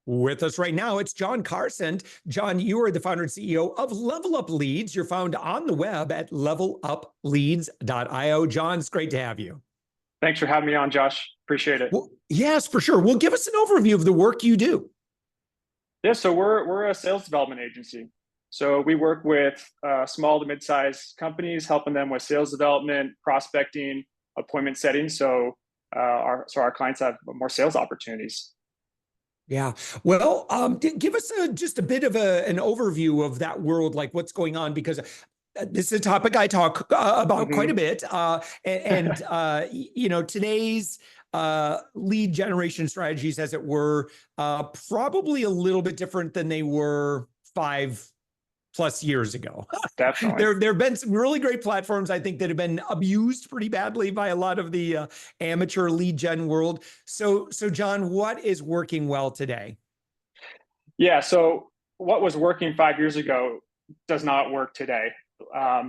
With us right now, it's John Karsant. John, you are the founder and CEO of LevelUp Leads. You're found on the web at levelupleads.io. John, it's great to have you. Thanks for having me on, Josh. Appreciate it. Well, yes, for sure. Well, give us an overview of the work you do. Yeah, so we're a sales development agency. So we work with small to mid-sized companies, helping them with sales development, prospecting, appointment setting. So our clients have more sales opportunities. Yeah. Well, give us just a bit of an overview of that world, like what's going on, because this is a topic I talk about quite a bit. You know, today's lead generation strategies, as it were, probably a little bit different than they were 5+ years ago. Definitely. There have been some really great platforms, I think, that have been abused pretty badly by a lot of the amateur lead gen world. So John, what is working well today? Yeah, so what was working 5 years ago does not work today. Let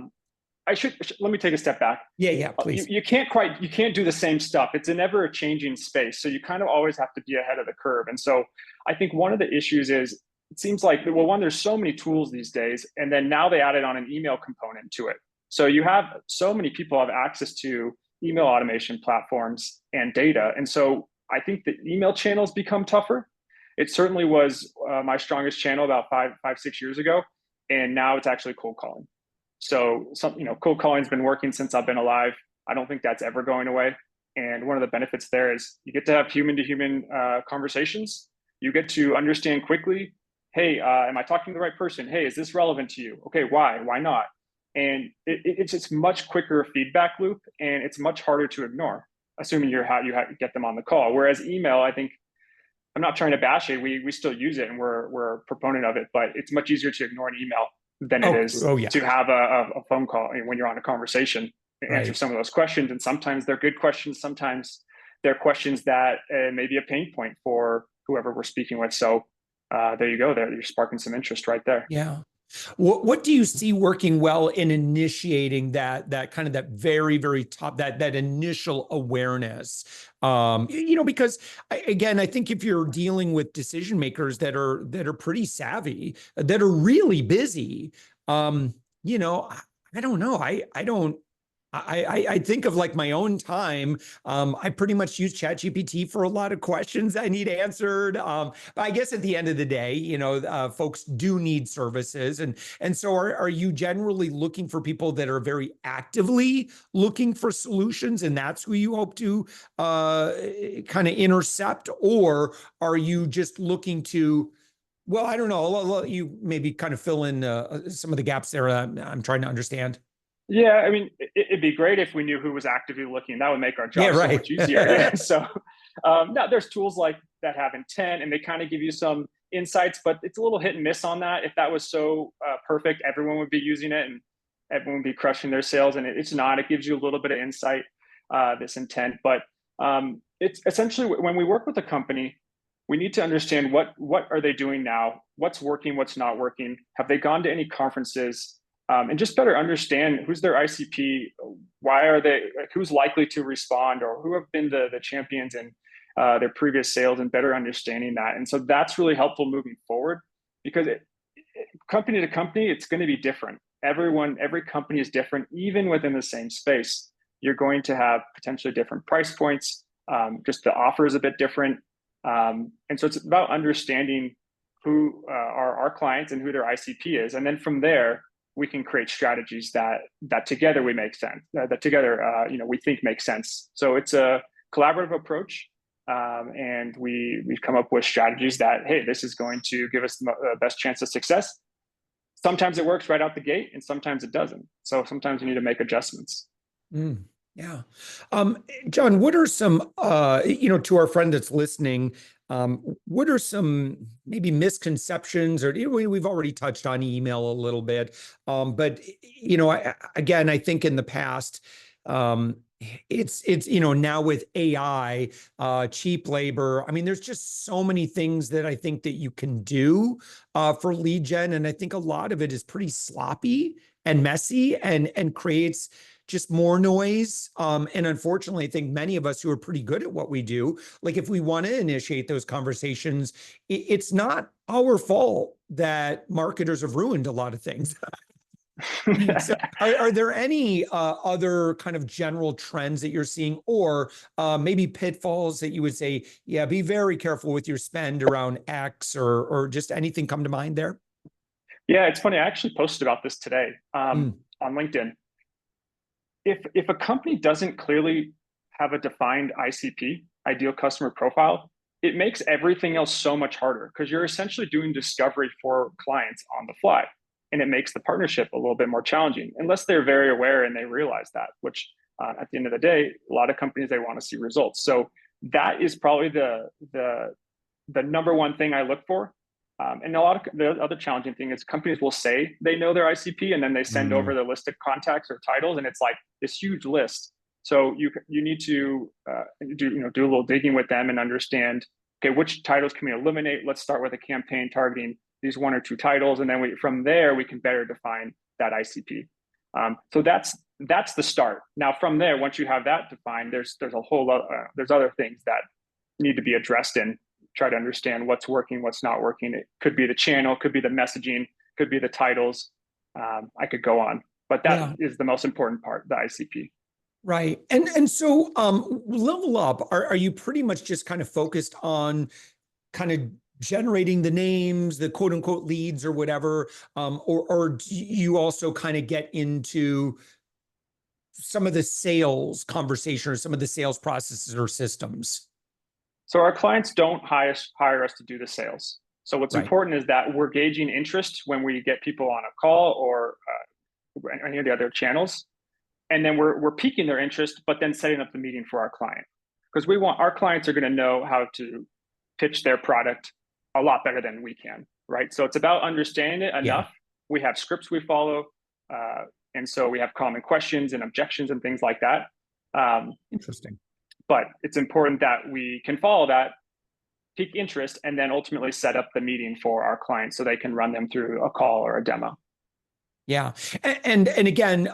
me take a step back. Yeah, please. You can't do the same stuff. It's an ever changing space. So you kind of always have to be ahead of the curve. And so I think one of the issues is, it seems like, well, one, there's so many tools these days, and then now they added on an email component to it. So you have so many people have access to email automation platforms and data. And so I think the email channels become tougher. It certainly was my strongest channel about 6 years ago. And now it's actually cold calling. So cold calling's been working since I've been alive. I don't think that's ever going away. And one of the benefits there is you get to have human to human conversations. You get to understand quickly, hey, am I talking to the right person? Hey, is this relevant to you? Okay, why? Why not? And it's just much quicker feedback loop, and it's much harder to ignore, assuming you get them on the call. Whereas email, I think, I'm not trying to bash it. We still use it, and we're a proponent of it, but it's much easier to ignore an email than it is to have a phone call when you're on a conversation and answer some of those questions. And sometimes they're good questions. Sometimes they're questions that may be a pain point for whoever we're speaking with. So there you go. There, you're sparking some interest right there. Yeah. What do you see working well in initiating that kind of that very, very top, that initial awareness? You know, because again, I think if you're dealing with decision makers that are pretty savvy, that are really busy, you know, I don't know. I think of like my own time. I pretty much use ChatGPT for a lot of questions I need answered. But I guess at the end of the day, you know, folks do need services. And so are you generally looking for people that are very actively looking for solutions, and that's who you hope to kind of intercept? Or are you just looking to, well, I don't know, I'll let you maybe kind of fill in some of the gaps there I'm trying to understand. Yeah, I mean, it'd be great if we knew who was actively looking. That would make our job so much easier. Yeah. So now there's tools like that have intent, and they kind of give you some insights, but it's a little hit and miss on that. If that was so perfect, everyone would be using it and everyone would be crushing their sales, and it's not. It gives you a little bit of insight, this intent. But it's essentially, when we work with a company, we need to understand what are they doing now, what's working, what's not working. Have they gone to any conferences? And just better understand who's their ICP, why are they, who's likely to respond, or who have been the champions in their previous sales, and better understanding that. And so that's really helpful moving forward, because company to company, it's going to be different. Every company is different, even within the same space. You're going to have potentially different price points. Just the offer is a bit different. And so it's about understanding who are our clients and who their ICP is. And then from there, we can create strategies that together we make sense, that together we think make sense. So it's a collaborative approach, and we've come up with strategies that, hey, this is going to give us the best chance of success. Sometimes it works right out the gate, and sometimes it doesn't. So sometimes we need to make adjustments. Yeah. John, what are some, to our friend that's listening, what are some maybe misconceptions, or we've already touched on email a little bit, but I think in the past, it's now with AI, cheap labor. I mean, there's just so many things that I think that you can do for lead gen, and I think a lot of it is pretty sloppy and messy, and creates just more noise. And unfortunately, I think many of us who are pretty good at what we do, like if we want to initiate those conversations, it's not our fault that marketers have ruined a lot of things. So are there any other kind of general trends that you're seeing, or maybe pitfalls that you would say, yeah, be very careful with your spend around X, or just anything come to mind there? Yeah, it's funny. I actually posted about this today on LinkedIn. If a company doesn't clearly have a defined ICP, ideal customer profile, it makes everything else so much harder, because you're essentially doing discovery for clients on the fly. And it makes the partnership a little bit more challenging, unless they're very aware and they realize that, which at the end of the day, a lot of companies, they want to see results. So that is probably the number one thing I look for. And a lot of the other challenging thing is companies will say they know their ICP, and then they send over the list of contacts or titles, and it's like this huge list. So you need to do a little digging with them and understand, okay, which titles can we eliminate? Let's start with a campaign targeting these 1 or 2 titles, and then from there we can better define that ICP. So that's the start. Now from there, once you have that defined, there's a whole lot, there's other things that need to be addressed and try to understand what's working, what's not working. It could be the channel, could be the messaging, could be the titles. I could go on, but that is the most important part, the ICP. Right. And so LevelUp, are you pretty much just kind of focused on kind of generating the names, the quote unquote leads or whatever, or do you also kind of get into some of the sales conversation or some of the sales processes or systems? So our clients don't hire us to do the sales. So what's important is that we're gauging interest when we get people on a call or any of the other channels. And then we're piquing their interest, but then setting up the meeting for our client. Because we want our clients are going to know how to pitch their product a lot better than we can, right? So it's about understanding it enough. We have scripts we follow. And so we have common questions and objections and things like that. Interesting. But it's important that we can follow that, pique interest, and then ultimately set up the meeting for our clients so they can run them through a call or a demo. Yeah. And again,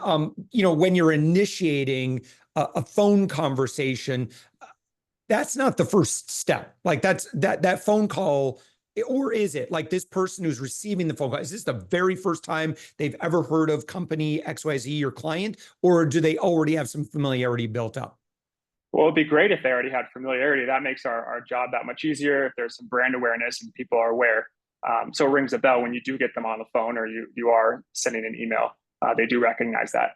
when you're initiating a phone conversation, that's not the first step. Like that phone call, or is it like this person who's receiving the phone call? Is this the very first time they've ever heard of company XYZ, your client, or do they already have some familiarity built up? Well, it'd be great if they already had familiarity. That makes our job that much easier. If there's some brand awareness and people are aware. So it rings a bell when you do get them on the phone or you are sending an email. They do recognize that.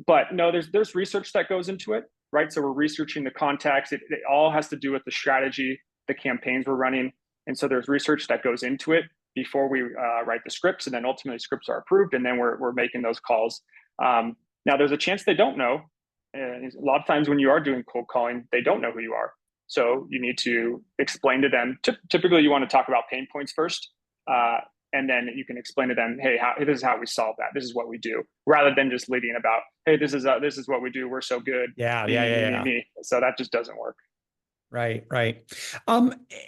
But no, there's research that goes into it, right? So we're researching the contacts. It all has to do with the strategy, the campaigns we're running. And so there's research that goes into it before we write the scripts, and then ultimately scripts are approved, and then we're making those calls. Now there's a chance they don't know. And a lot of times when you are doing cold calling, they don't know who you are. So you need to explain to them. Typically, you want to talk about pain points first, and then you can explain to them, "Hey, this is how we solve that. This is what we do," rather than just leading about, "Hey, this is what we do. We're so good." Me. So that just doesn't work. Right.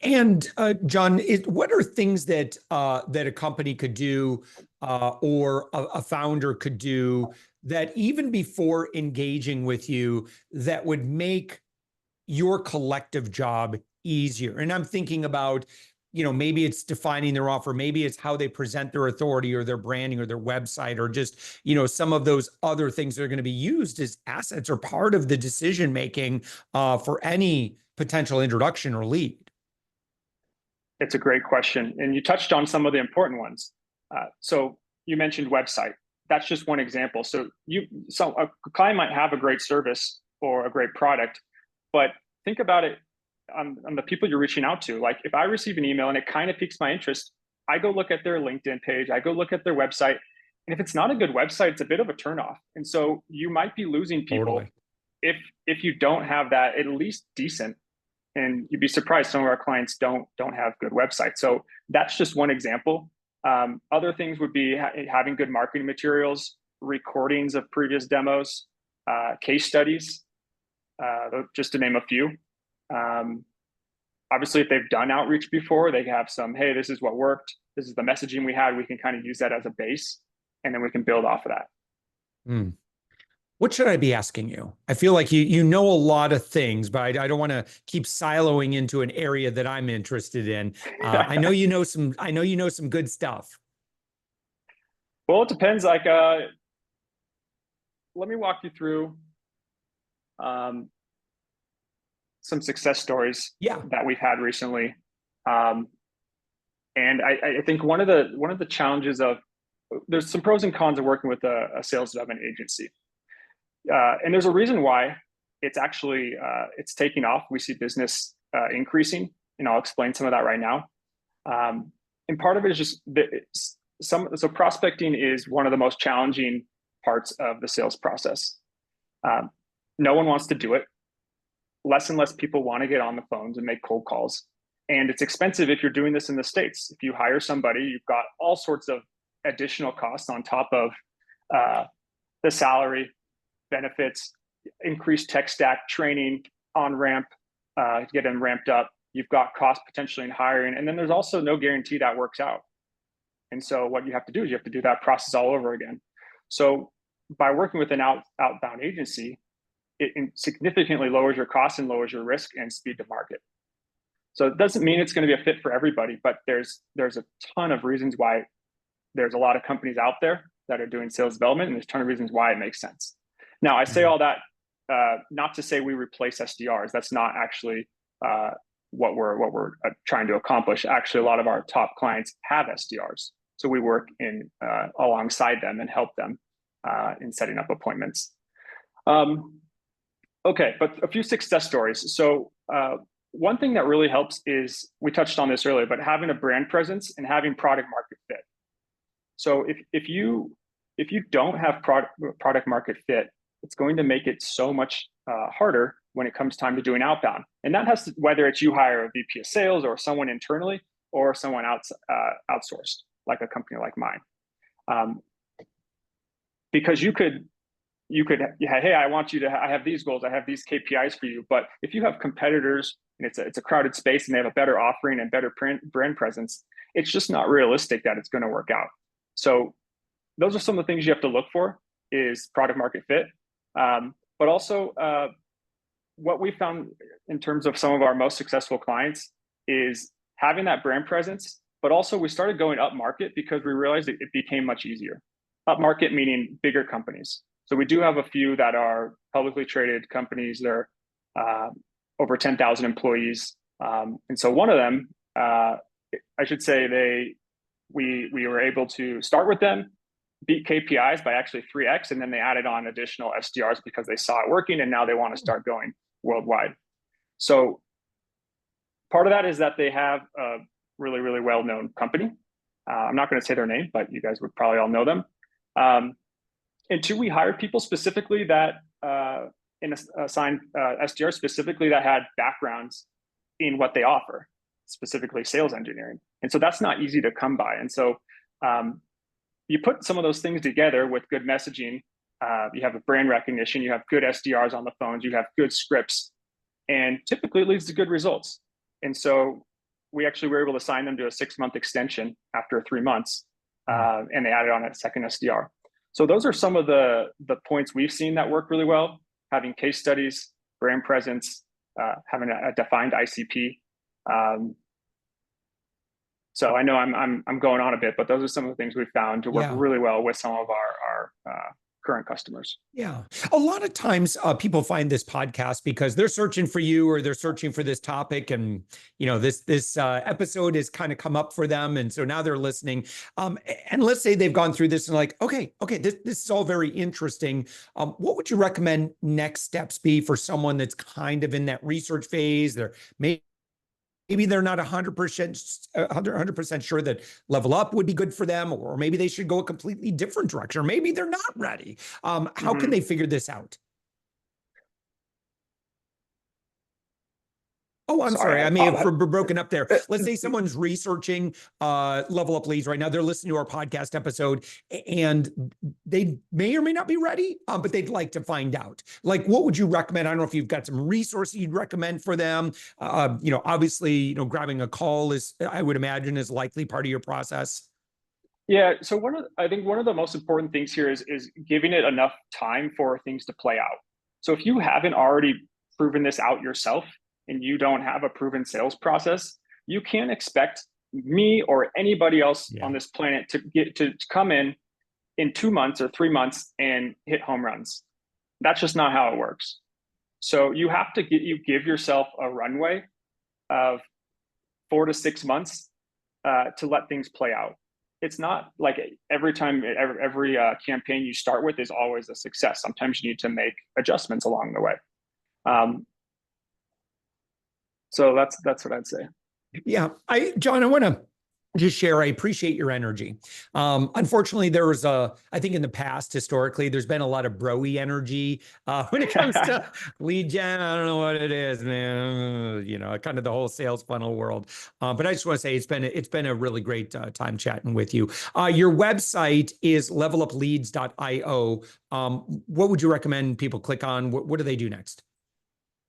And John, what are things that a company could do, or a founder could do, that even before engaging with you, that would make your collective job easier? And I'm thinking about, maybe it's defining their offer, maybe it's how they present their authority or their branding or their website, or just, some of those other things that are going to be used as assets or part of the decision-making for any potential introduction or lead. It's a great question. And you touched on some of the important ones. So you mentioned website. That's just one example. So a client might have a great service or a great product, but think about it on the people you're reaching out to. Like if I receive an email and it kind of piques my interest, I go look at their LinkedIn page, I go look at their website. And if it's not a good website, it's a bit of a turnoff. And so you might be losing people if you don't have that at least decent. And you'd be surprised, some of our clients don't have good websites. So that's just one example. Other things would be having good marketing materials, recordings of previous demos, case studies, just to name a few. Obviously, if they've done outreach before, they have some, hey, this is what worked. This is the messaging we had. We can kind of use that as a base, and then we can build off of that. What should I be asking you? I feel like you know a lot of things, but I don't want to keep siloing into an area that I'm interested in. I know you know some. I know you know some good stuff. Well, it depends. Like, let me walk you through some success stories that we've had recently. And I think one of the challenges of, there's some pros and cons of working with a sales development agency. And there's a reason why it's actually, it's taking off. We see business increasing, and I'll explain some of that right now. And part of it is just so prospecting is one of the most challenging parts of the sales process. No one wants to do it. Less and less people want to get on the phones and make cold calls. And it's expensive if you're doing this in the States. If you hire somebody, you've got all sorts of additional costs on top of the salary, benefits, increased tech stack, training, on-ramp, to get them ramped up. You've got cost potentially in hiring. And then there's also no guarantee that works out. And so what you have to do is you have to do that process all over again. So by working with an outbound agency, it significantly lowers your costs and lowers your risk and speed to market. So it doesn't mean it's going to be a fit for everybody, but there's a ton of reasons why there's a lot of companies out there that are doing sales development, and there's a ton of reasons why it makes sense. Now, I say all that not to say we replace SDRs. That's not actually what we're trying to accomplish. Actually, a lot of our top clients have SDRs, so we work in alongside them and help them in setting up appointments. Okay, but a few success stories. So one thing that really helps is, we touched on this earlier, but having a brand presence and having product market fit. So if you don't have product market fit, it's going to make it so much harder when it comes time to doing outbound. And that has to, whether it's you hire a VP of sales or someone internally or someone outsourced, like a company like mine. Because you could, hey, I have these goals, I have these KPIs for you. But if you have competitors and it's a crowded space and they have a better offering and better brand presence, it's just not realistic that it's going to work out. So those are some of the things you have to look for, is product market fit. But also what we found in terms of some of our most successful clients is having that brand presence, but also we started going up market because we realized it became much easier. Up market meaning bigger companies. So we do have a few that are publicly traded companies. They're over 10,000 employees. And so one of them, I should say we were able to start with them, beat KPIs by actually 3x, and then they added on additional SDRs because they saw it working, and now they want to start going worldwide. So part of that is that they have a really, really well-known company. I'm not going to say their name, but you guys would probably all know them. And two, we hired people specifically that assigned SDRs specifically that had backgrounds in what they offer, specifically sales engineering. And so that's not easy to come by. And so you put some of those things together with good messaging, you have a brand recognition, you have good SDRs on the phones, you have good scripts, and typically it leads to good results. And so we actually were able to sign them to a 6-month extension after 3 months, and they added on a second SDR. So those are some of the points we've seen that work really well: having case studies, brand presence, having a defined ICP. So I know I'm going on a bit, but those are some of the things we've found to work really well with some of our current customers. Yeah. A lot of times people find this podcast because they're searching for you, or they're searching for this topic, and this episode has kind of come up for them, and so now they're listening. And let's say they've gone through this and like, okay, this is all very interesting. What would you recommend next steps be for someone that's kind of in that research phase? Maybe they're not 100% sure that LevelUp would be good for them, or maybe they should go a completely different direction, or maybe they're not ready. How can they figure this out? Oh, I'm sorry. I may have broken up there. Let's say someone's researching LevelUp leads right now. They're listening to our podcast episode, and they may or may not be ready, but they'd like to find out. Like, what would you recommend? I don't know if you've got some resources you'd recommend for them. Obviously, grabbing a call is, I would imagine, is likely part of your process. Yeah. So I think one of the most important things here is giving it enough time for things to play out. So if you haven't already proven this out yourself and you don't have a proven sales process, you can't expect me or anybody else on this planet to come in 2 months or 3 months and hit home runs. That's just not how it works. So you have to give yourself a runway of 4 to 6 months to let things play out. It's not like every campaign you start with is always a success. Sometimes you need to make adjustments along the way. So that's what I'd say. Yeah, John, I want to just share, I appreciate your energy. Unfortunately, there was I think in the past, historically, there's been a lot of bro-y energy when it comes to lead gen. I don't know what it is, man. You know, kind of the whole sales funnel world. But I just want to say it's been a really great time chatting with you. Your website is levelupleads.io. What would you recommend people click on? What do they do next?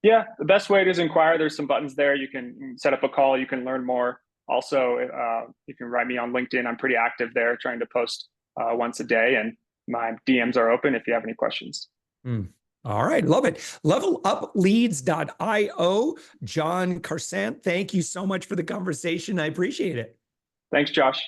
Yeah, the best way is inquire. There's some buttons there. You can set up a call. You can learn more. Also, you can write me on LinkedIn. I'm pretty active there, trying to post once a day, and my DMs are open if you have any questions. All right, love it. Levelupleads.io. John Karsant, thank you so much for the conversation. I appreciate it. Thanks, Josh.